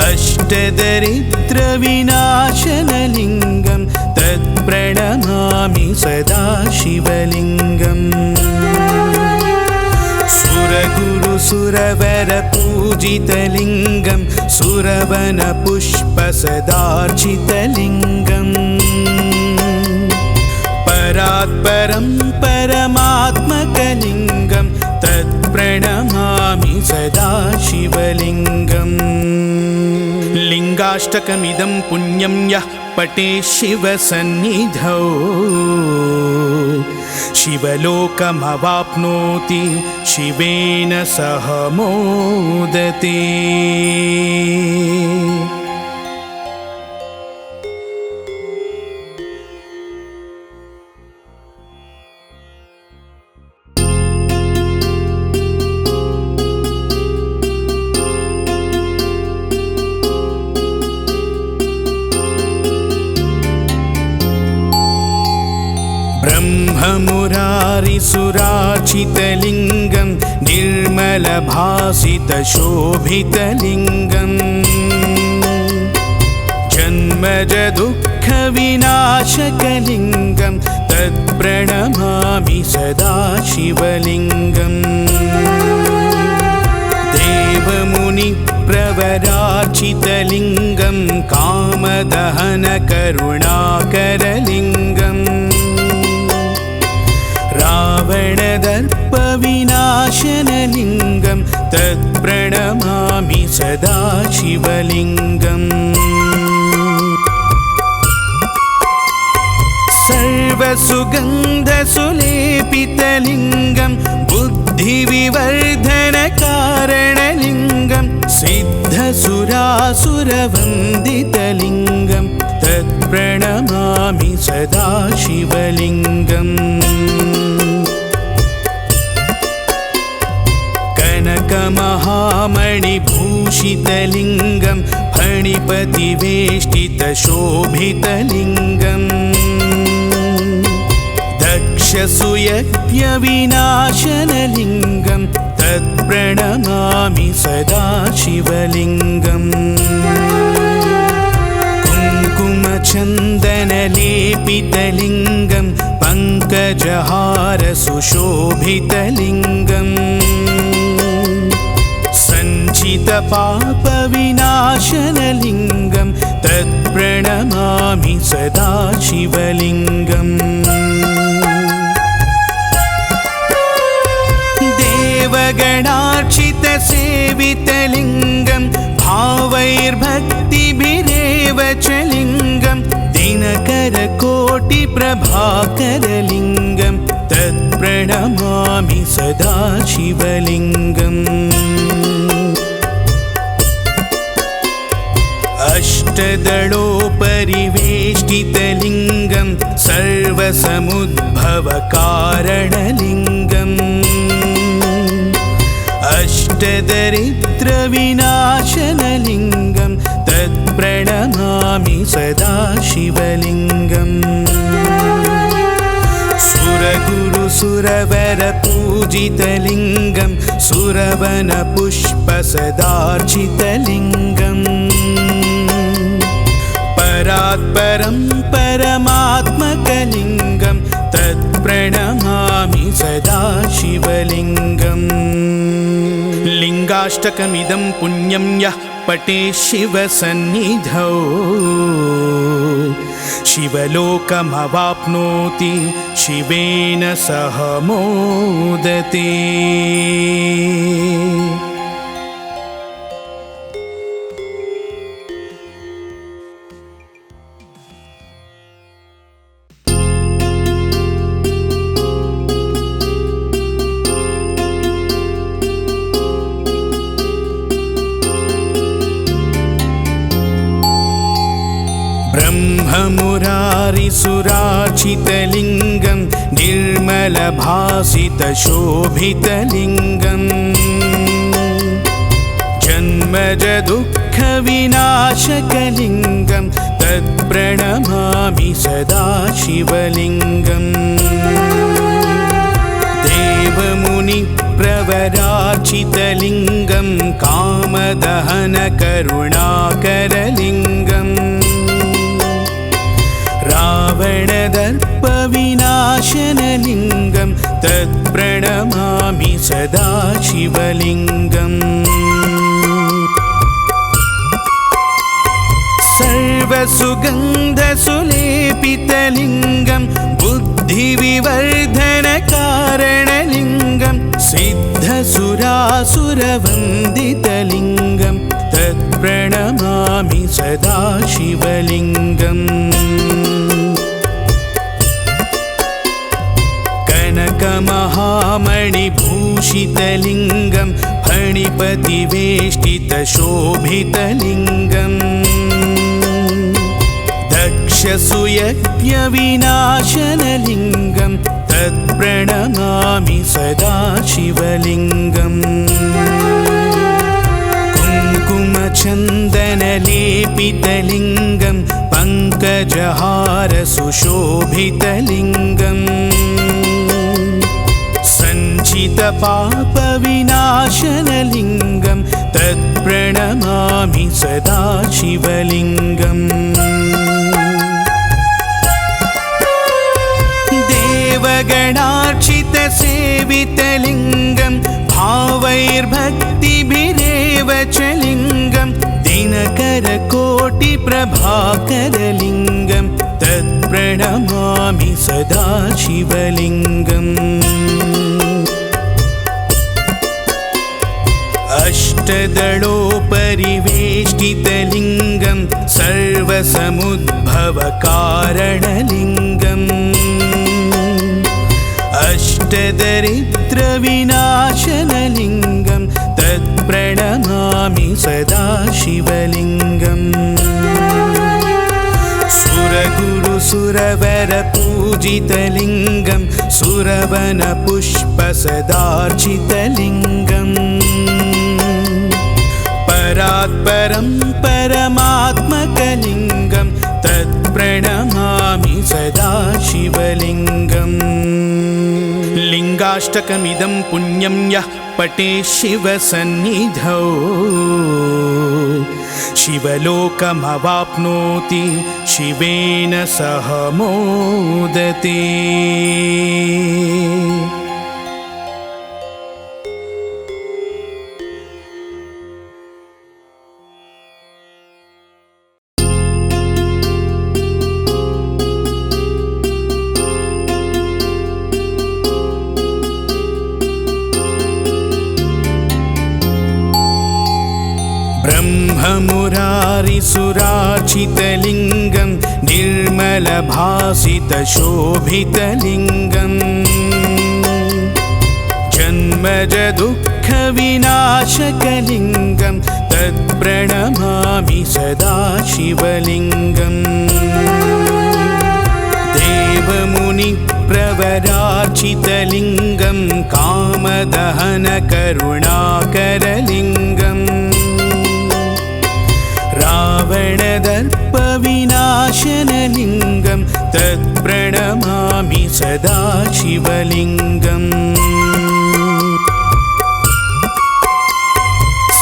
A: अष्टदरिद्रविनाशनलिङ्गं तत्प्रणमामि सदा शिवलिङ्गम्। सुरगुरुसुरवरपूजितलिङ्गं सुरवनपुष्पसदार्चितलिङ्गम् परात्परं परमात्मकलिङ्गं तत्प्रणमामि सदा शिवलिङ्गम्। लिङ्गाष्टकमिदं पुण्यं यः पठेत् शिवसन्निधौ शिवलोकमवाप्नोति शिवेन सह मोदते। ब्रह्ममुरारिसुरार्चितलिङ्गं निर्मलभासितशोभितलिङ्गम् जन्मजदुःखविनाशकलिङ्गं तत्प्रणमामि सदा शिवलिङ्गम्। देवमुनिप्रवरार्चितलिङ्गं कामदहनकरुणाकरलिङ्गम् रावणदर्पविनाशनलिङ्गं तत्प्रणमामि सदा शिवलिङ्गम्। सर्वसुगन्धसुलेपितलिङ्गं बुद्धिविवर्धनकारणलिङ्गं सिद्धसुरासुरवन्दितलिङ्गं तत्प्रणमामि सदा शिवलिङ्गम्। भूषितलिङ्गं फणिपतिवेष्टितशोभितलिङ्गम् दक्षसूयज्ञविनाशनलिङ्गं तत्प्रणमामि सदा शिवलिङ्गम् कुङ्कुमचन्दनलेपितलिङ्गं पङ्कजहारसुशोभितलिङ्गम् सञ्चितपापविनाशनलिङ्गं तत्प्रणमामि सदा शिवलिङ्गम् देवगणार्चितसेवितलिङ्गं भावैर्भक्तिभिरेव च लिङ्गं दिनकरकोटिप्रभाकरलिङ्गं तत्प्रणमामि सदा शिवलिङ्गम् अष्टदलोपरिवेष्टितलिङ्गं सर्वसमुद्भवकारणलिङ्गम् अष्टदरिद्रविनाशनलिङ्गं तत्प्रणमामि सदा शिवलिङ्गम् सुरगुरुसुरवरपूजितलिङ्गं सुरवनपुष्पसदार्चितलिङ्गम् परात्परं परमात्मकलिङ्गं तत्प्रणमामि सदा शिवलिङ्गम् लिङ्गाष्टकमिदं पुण्यं यः पठेत् शिवसन्निधौ शिवलोकमवाप्नोति शिवेन सह मोदते। ब्रह्ममुरारिसुरार्चितलिङ्गं निर्मलभासितशोभितलिङ्गम् जन्मजदुःखविनाशकलिङ्गं तत्प्रणमामि सदा शिवलिङ्गम् देवमुनिप्रवरार्चितलिङ्गं कामदहनकरुणाकरलिङ्गम् रावणदर्पविनाशनलिङ्गं तत्प्रणमामि सदा शिवलिङ्गम् सर्वसुगन्धसुलेपितलिङ्गं बुद्धिविवर्धनकारणलिङ्गं सिद्धसुरासुरवन्दितलिङ्गं तत्प्रणमामि सदा शिवलिङ्गम् कनकमहामणिभूषितलिङ्गं फणिपतिवेष्टितशोभितलिङ्गम् दक्षसूयज्ञविनाशनलिङ्गं तत्प्रणमामि सदा शिवलिङ्गम् कुङ्कुमचन्दनलेपितलिङ्गं पङ्कजहारसुशोभितलिङ्गम् सञ्चितपापविनाशनलिङ्गं तत्प्रणमामि सदा शिवलिङ्गम् देवगणार्चितसेवितलिङ्गं भावैर्भक्तिभिरेव च लिङ्गं दिनकरकोटिप्रभाकरलिङ्गं तत्प्रणमामि सदा शिवलिङ्गम् अष्टदलोपरिवेष्टितलिङ्गं सर्वसमुद्भवकारणलिङ्गम् अष्टदरिद्रविनाशनलिङ्गं तत्प्रणमामि सदा शिवलिङ्गम् सुरगुरुसुरवरपूजितलिङ्गं सुरवनपुष्पसदार्चितलिङ्गम् परात्परं परमात्मकलिङ्गं तत्प्रणमामि सदा शिवलिङ्गम् लिङ्गाष्टकमिदं पुण्यं यः पठेत् शिवसन्निधौ शिवलोकमवाप्नोति शिवेन सह मोदते। ब्रह्ममुरारिसुरार्चितलिङ्गं निर्मलभासितशोभितलिङ्गम् जन्मजदुःखविनाशकलिङ्गं तत्प्रणमामि सदा शिवलिङ्गम् देवमुनिप्रवरार्चितलिङ्गं कामदहनकरुणाकरलिङ्गम् रावणदर्पविनाशनलिङ्गं तत्प्रणमामि सदा शिवलिङ्गम्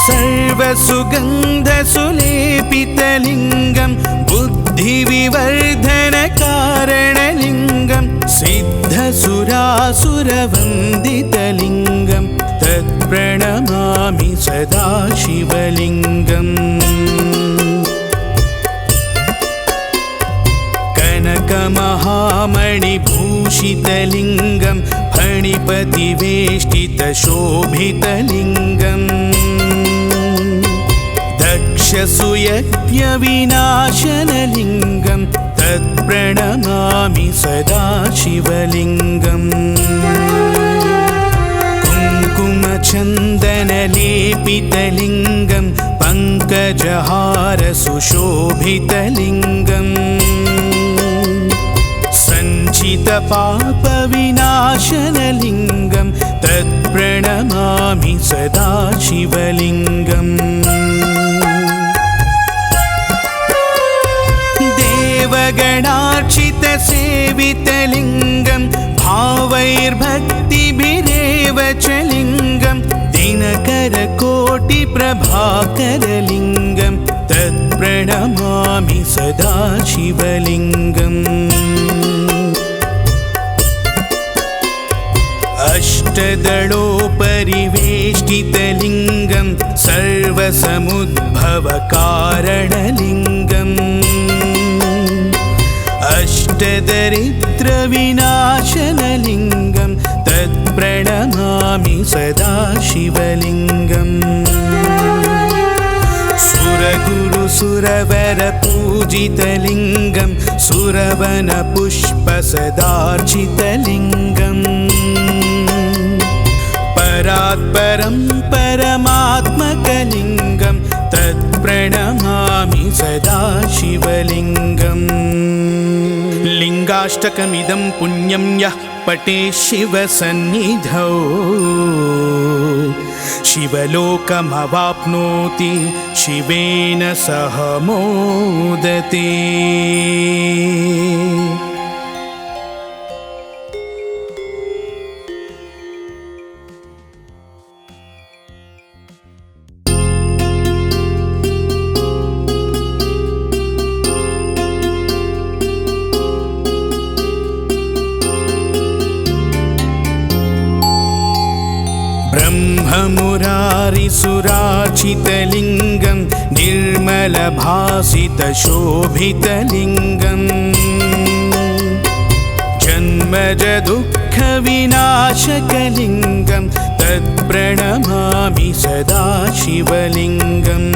A: सर्वसुगन्धसुलेपितलिङ्गं बुद्धिविवर्धनकारणलिङ्गं सिद्धसुरासुरवन्दितलिङ्गं तत्प्रणमामि सदा शिवलिङ्गम् कनकमहामणिभूषितलिङ्गं फणिपतिवेष्टितशोभितलिङ्गम् दक्षसुयज्ञविनाशनलिङ्गं तत्प्रणमामि सदा शिवलिङ्गम् कुङ्कुमचन्दनलेपितलिङ्गं पङ्कजहारसुशोभितलिङ्गम् सञ्चितपापविनाशनलिङ्गं तत्प्रणमामि सदा शिवलिङ्गम् देवगणार्चितसेवितलिङ्गं भावैर्भक्तिभिरेव च लिङ्गं दिनकरकोटिप्रभाकरलिङ्गं तत्प्रणमामि सदा शिवलिङ्गम् अष्टदलोपरिवेष्टितलिङ्गं सर्वसमुद्भवकारणलिङ्गम् अष्टदरिद्रविनाशनलिङ्गं तत्प्रणमामि सदा शिवलिङ्गम् सुरगुरुसुरवरपूजितलिङ्गं सुरवनपुष्पसदार्चितलिङ्गम् परात्परं परमात्मकलिङ्गं तत्प्रणमामि सदा शिवलिङ्गम् लिङ्गाष्टकमिदं पुण्यं यः पठेत् शिवसन्निधौ शिवलोकमवाप्नोति शिवेन सह मोदते। ब्रह्ममुरारिसुरार्चितलिङ्गं निर्मलभासितशोभितलिङ्गम् जन्मजदुःखविनाशकलिङ्गं तत्प्रणमामि सदा शिवलिङ्गम्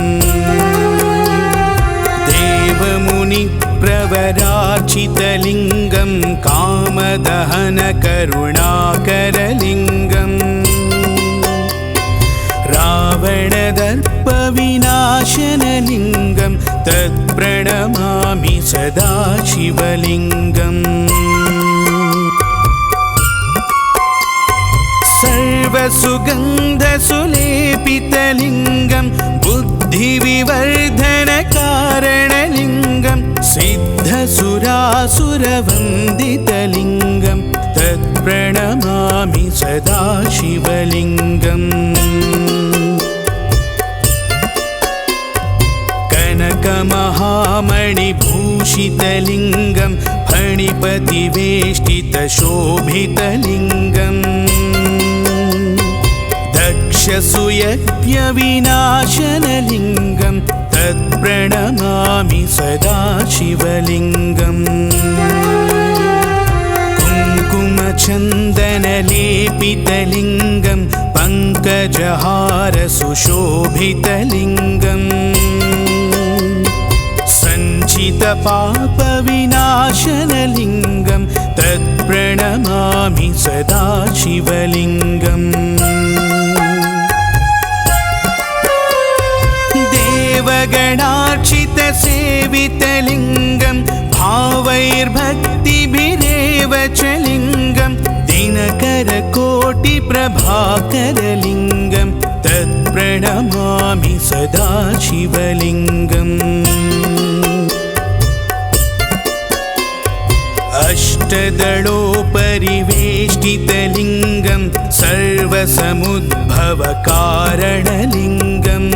A: देवमुनिप्रवरार्चितलिङ्गं कामदहनकरुणाकरलिङ्गम् रावणदर्पविनाशनलिङ्गं तत्प्रणमामि सदा शिवलिङ्गम् सर्वसुगन्धसुलेपितलिङ्गं बुद्धि बुद्धिविवर्धनकारणलिङ्गं सिद्धसुरासुरवन्दितलिङ्गं तत्प्रणमामि सदा शिवलिङ्गम् कनकमहामणिभूषितलिङ्गं फणिपतिवेष्टितशोभितलिङ्गम् दक्षसूयज्ञविनाशनलिङ्गं तत्प्रणमामि सदा शिवलिङ्गम् कुङ्कुमचन्दनलेपितलिङ्गं पङ्कजहारसुशोभितलिङ्गम् सञ्चितपापविनाशनलिङ्गं तत्प्रणमामि सदा शिवलिङ्गम् देवगणार्चितसेवितलिङ्गं भावैर्भक्तिभिरेव च लिङ्गं दिनकरकोटिप्रभाकरलिङ्गं तत्प्रणमामि सदा शिवलिङ्गम् अष्टदलोपरिवेष्टितलिङ्गं सर्वसमुद्भवकारणलिङ्गम्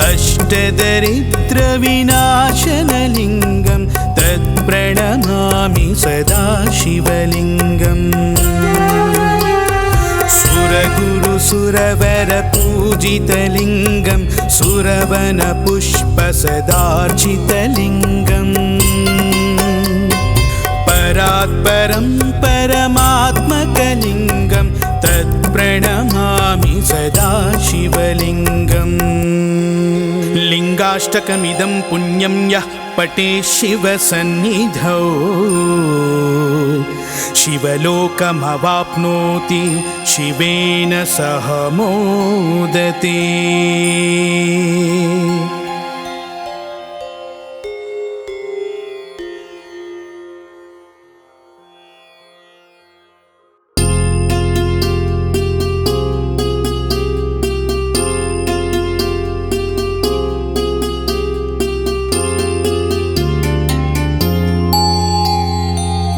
A: अष्टदरिद्रविनाशनलिङ्गं तत्प्रणमामि सदा शिवलिङ्गम् सुरगुरुसुरवरपूजितलिङ्गं सुरवनपुष्पसदार्चितलिङ्गम् परात्परं परमात्मकलिङ्गं तत्प्रणमामि सदा शिवलिङ्गम् लिङ्गाष्टकमिदं पुण्यं यः पठेत् शिवसन्निधौ शिवलोकमवाप्नोति शिवेन सह मोदते।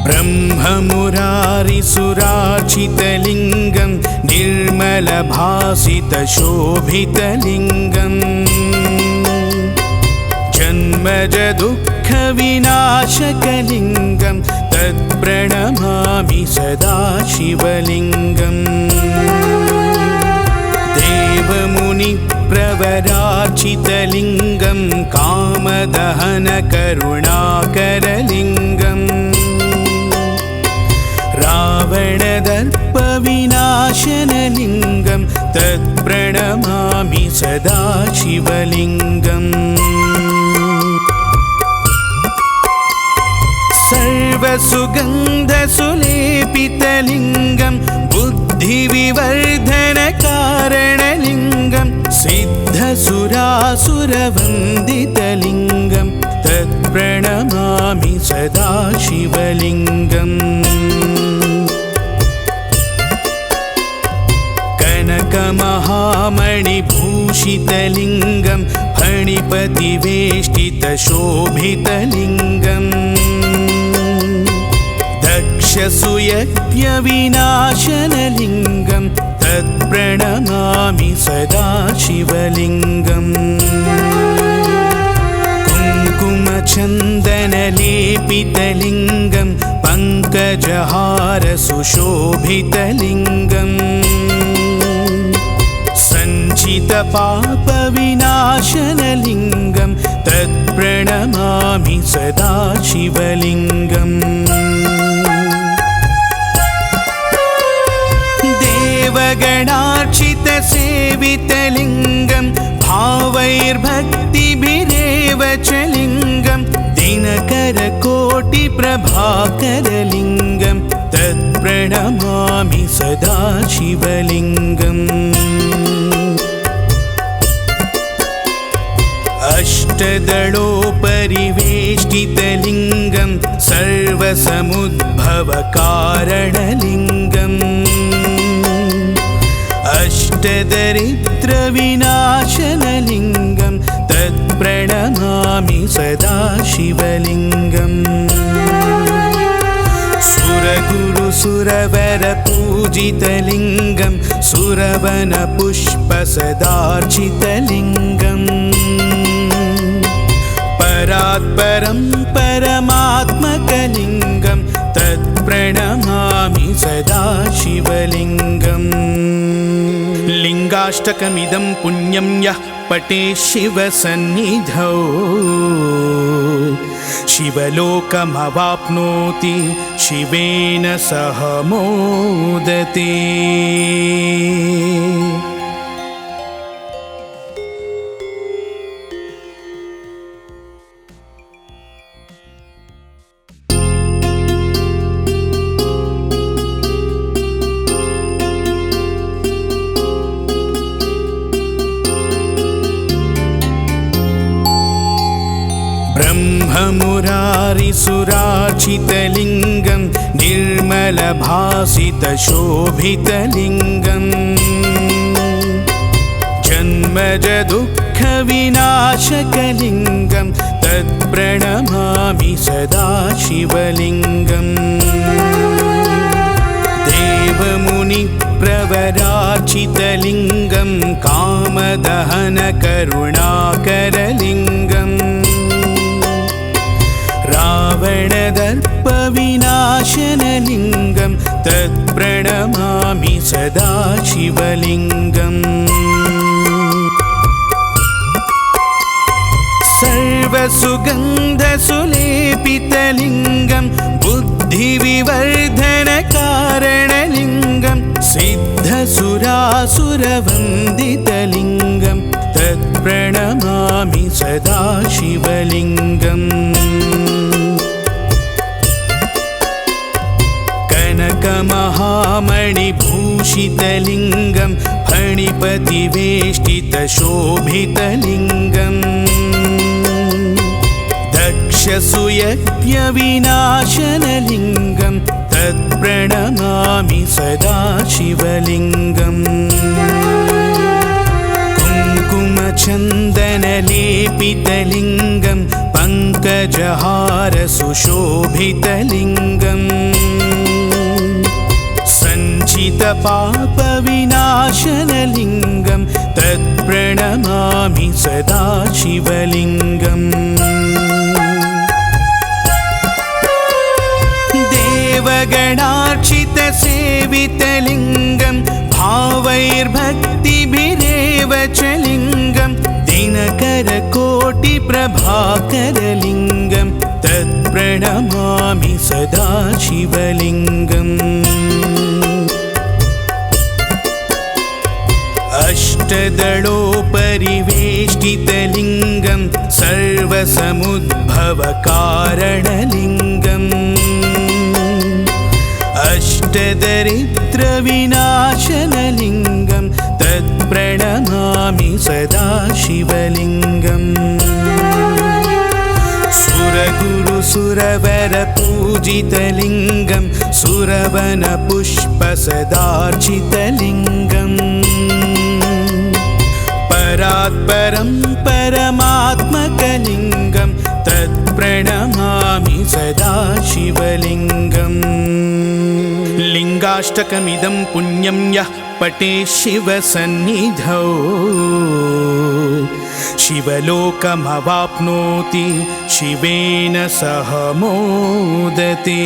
A: ब्रह्ममुरारिसुरार्चितलिङ्गं निर्मलभासितशोभितलिङ्गं जन्मजदुःखविनाशकलिङ्गं तत्प्रणमामि सदा शिवलिङ्गम् देवमुनिप्रवरार्चितलिङ्गं कामदहनकरुणाकरलिङ्गम् रावणदर्पविनाशनलिङ्गं तत्प्रणमामि सदा शिवलिङ्गम् सर्वसुगन्धसुलेपितलिङ्गं बुद्धिविवर्धनकारणलिङ्गं सिद्धसुरासुरवन्दितलिङ्गं तत्प्रणमामि सदा शिवलिङ्गम् कनकमहामणिभूषितलिङ्गं फणिपतिवेष्टितशोभितलिङ्गम् दक्षसूयज्ञविनाशनलिङ्गं तत्प्रणमामि सदा शिवलिङ्गम् कुङ्कुमचन्दनलेपितलिङ्गं पङ्कजहारसुशोभितलिङ्गम् सञ्चितपापविनाशनलिङ्गं तत्प्रणमामि सदा शिवलिङ्गम् देवगणार्चितसेवितलिङ्गं भावैर्भक्तिभिरेव च लिङ्गं दिनकरकोटिप्रभाकरलिङ्गं तत्प्रणमामि सदा शिवलिङ्गम् अष्टदलोपरिवेष्टितलिङ्गं सर्वसमुद्भवकारणलिङ्गम् अष्टदरिद्रविनाशनलिङ्गं तत्प्रणमामि सदा शिवलिङ्गम् सुरगुरुसुरवरपूजितलिङ्गं सुरवनपुष्पसदार्चितलिङ्गम् परात्परं परमात्मकलिङ्गं तत्प्रणमामि सदा शिवलिङ्गम् लिङ्गाष्टकमिदं पुण्यं यः पठेत् शिवसन्निधौ शिवलोकमवाप्नोति शिवेन सह मोदते। ब्रह्ममुरारिसुरार्चितलिङ्गं निर्मलभासितशोभितलिङ्गम् जन्मजदुःखविनाशकलिङ्गं तत्प्रणमामि सदा शिवलिङ्गम् देवमुनिप्रवरार्चितलिङ्गं कामदहनकरुणाकरलिङ्गम् रावणदर्पविनाशनलिङ्गं तत्प्रणमामि सदा शिवलिङ्गम् सर्वसुगन्धसुलेपितलिङ्गं बुद्धिविवर्धनकारणलिङ्गं सिद्धसुरासुरवन्दितलिङ्गं तत्प्रणमामि सदा शिवलिङ्गम् कनकमहामणिभूषितलिङ्गं फणिपतिवेष्टितशोभितलिङ्गम् दक्षसुयज्ञविनाशनलिङ्गं तत्प्रणमामि सदा शिवलिङ्गम् कुङ्कुमचन्दनलेपितलिङ्गं पङ्कजहारसुशोभितलिङ्गम् सञ्चितपापविनाशनलिङ्गं तत्प्रणमामि सदा शिवलिङ्गम् देवगणार्चितसेवितलिङ्गं भावैर्भक्तिभिरेव च लिङ्गं दिनकरकोटिप्रभाकरलिङ्गं तत्प्रणमामि सदा शिवलिङ्गम् अष्टदलोपरिवेष्टितलिङ्गं सर्वसमुद्भवकारणलिङ्गम् अष्टदरिद्रविनाशनलिङ्गं तत्प्रणमामि सदा शिवलिङ्गम् सुरगुरुसुरवरपूजितलिङ्गं सुरवनपुष्पसदार्चितलिङ्गम् परात्परं परमात्मकलिङ्गं तत्प्रणमामि सदा शिवलिङ्गम् लिङ्गाष्टकमिदं पुण्यं यः पठेत् शिवसन्निधौ शिवलोकमवाप्नोति शिवेन सह मोदते।